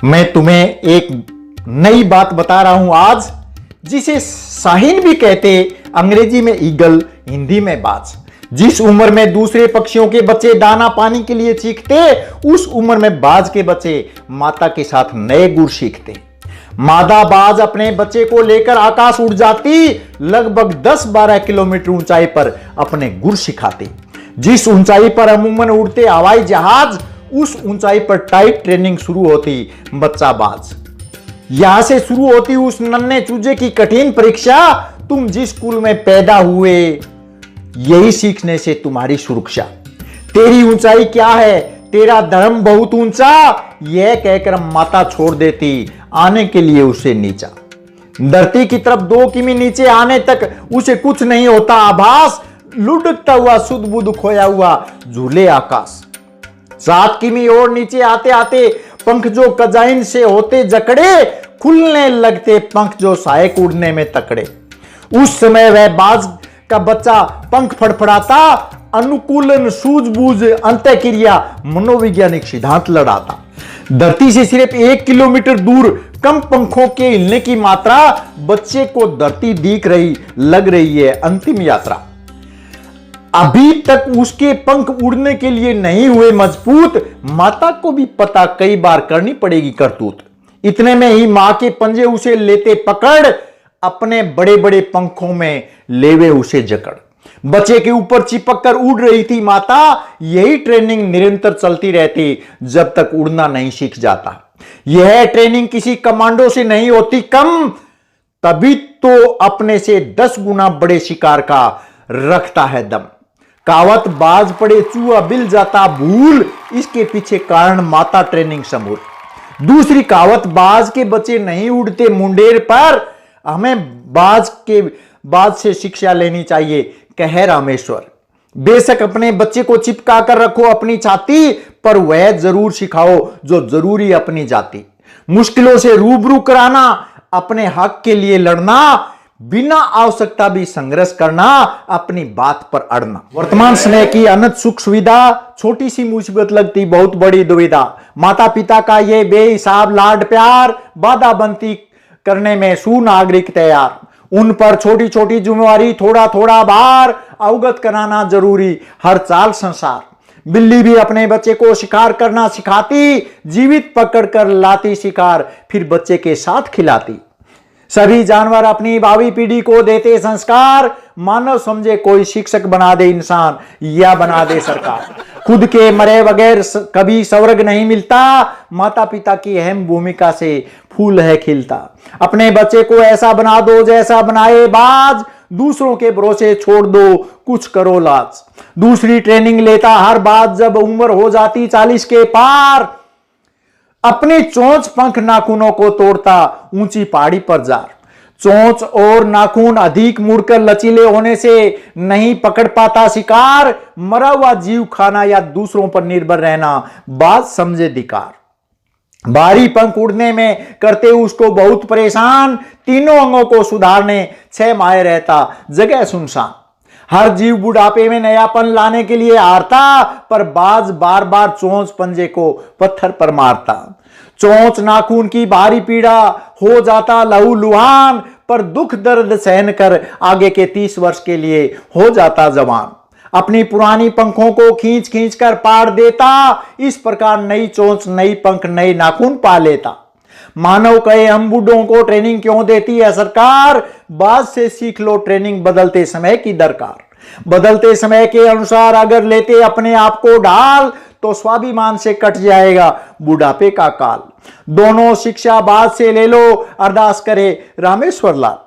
मैं तुम्हें एक नई बात बता रहा हूं आज, जिसे शाहीन भी कहते, अंग्रेजी में ईगल, हिंदी में बाज। जिस उम्र में दूसरे पक्षियों के बच्चे दाना पानी के लिए चीखते, उस उम्र में बाज के बच्चे माता के साथ नए गुर सीखते। मादा बाज अपने बच्चे को लेकर आकाश उड़ जाती, लगभग 10-12 किलोमीटर ऊंचाई पर अपने गुर सिखाती। जिस ऊंचाई पर अमूमन उड़ते हवाई जहाज, उस ऊंचाई पर टाइट ट्रेनिंग शुरू होती बच्चा बाज। यहां से शुरू होती उस नन्हे चूजे की कठिन परीक्षा। तुम जिस कुल में पैदा हुए, यही सीखने से तुम्हारी सुरक्षा। तेरी ऊंचाई क्या है, तेरा धर्म बहुत ऊंचा, यह कहकर माता छोड़ देती आने के लिए उसे नीचा। धरती की तरफ 2 किमी नीचे आने तक उसे कुछ नहीं होता आभास, लुढ़कता हुआ सुध बुध खोया हुआ झूले आकाश। 7 किमी और नीचे आते आते पंख जो कजाइन से होते जकड़े, खुलने लगते पंख जो सहायक उड़ने में तकड़े। उस समय वह बाज का बच्चा पंख फड़फड़ाता, अनुकूलन सूझबूझ अंतःक्रिया मनोवैज्ञानिक सिद्धांत लड़ाता। धरती से सिर्फ 1 किलोमीटर दूर कम पंखों के हिलने की मात्रा, बच्चे को धरती दिख रही, लग रही है अंतिम यात्रा। अभी तक उसके पंख उड़ने के लिए नहीं हुए मजबूत, माता को भी पता कई बार करनी पड़ेगी करतूत। इतने में ही मां के पंजे उसे लेते पकड़, अपने बड़े बड़े पंखों में लेवे उसे जकड़। बच्चे के ऊपर चिपक कर उड़ रही थी माता, यही ट्रेनिंग निरंतर चलती रहती जब तक उड़ना नहीं सीख जाता। यह ट्रेनिंग किसी कमांडो से नहीं होती कम, तभी तो अपने से 10 गुना बड़े शिकार का रखता है दम। कावत बाज पड़े चूहा बिल जाता भूल, इसके पीछे कारण माता ट्रेनिंग समूल। दूसरी कावत बाज के बच्चे नहीं उड़ते मुंडेर पर, हमें बाज से शिक्षा लेनी चाहिए, कहे रामेश्वर। बेशक अपने बच्चे को चिपका कर रखो अपनी छाती, पर वह जरूर सिखाओ जो जरूरी अपनी जाति। मुश्किलों से रूबरू कराना, अपने हक के लिए लड़ना, बिना आवश्यकता भी संघर्ष करना, अपनी बात पर अड़ना। वर्तमान समय की अनंत सुख सुविधा, छोटी सी मुसीबत लगती बहुत बड़ी दुविधा। माता पिता का ये बेहिसाब लाड प्यार, बाधा बनती करने में सुनागरिक तैयार। उन पर छोटी छोटी जिम्मेवारी, थोड़ा थोड़ा भार, अवगत कराना जरूरी हर चाल संसार। बिल्ली भी अपने बच्चे को शिकार करना सिखाती, जीवित पकड़कर लाती शिकार, फिर बच्चे के साथ खिलाती। सभी जानवर अपनी भावी पीढ़ी को देते संस्कार, मानव समझे कोई शिक्षक बना दे इंसान या बना दे सरकार। खुद के मरे बगैर कभी स्वर्ग नहीं मिलता, माता पिता की अहम भूमिका से फूल है खिलता। अपने बच्चे को ऐसा बना दो जैसा बनाए बाज, दूसरों के भरोसे छोड़ दो कुछ करो लाज। दूसरी ट्रेनिंग लेता हर बात जब उम्र हो जाती 40 के पार, अपनी चोंच पंख नाखूनों को तोड़ता ऊंची पहाड़ी पर जार। चोंच और नाखून अधिक मुड़कर लचीले होने से नहीं पकड़ पाता शिकार, मरा हुआ जीव खाना या दूसरों पर निर्भर रहना बात समझे अधिकार। भारी पंख उड़ने में करते उसको बहुत परेशान, तीनों अंगों को सुधारने 6 माह रहता जगह सुनसान। हर जीव बुढ़ापे में नयापन लाने के लिए हारता, पर बाज बार बार चोंच पंजे को पत्थर पर मारता। चोंच नाखून की भारी पीड़ा हो जाता लहू लुहान, पर दुख दर्द सहन कर आगे के 30 वर्ष के लिए हो जाता जवान। अपनी पुरानी पंखों को खींच खींच कर पाड़ देता, इस प्रकार नई चोंच नई पंख नई नाखून पा लेता। मानव कहे हम बूढ़ों को ट्रेनिंग क्यों देती है सरकार, बात से सीख लो ट्रेनिंग बदलते समय की दरकार। बदलते समय के अनुसार अगर लेते अपने आप को ढाल, तो स्वाभिमान से कट जाएगा बुढ़ापे का काल। दोनों शिक्षा बात से ले लो, अरदास करे रामेश्वर लाल।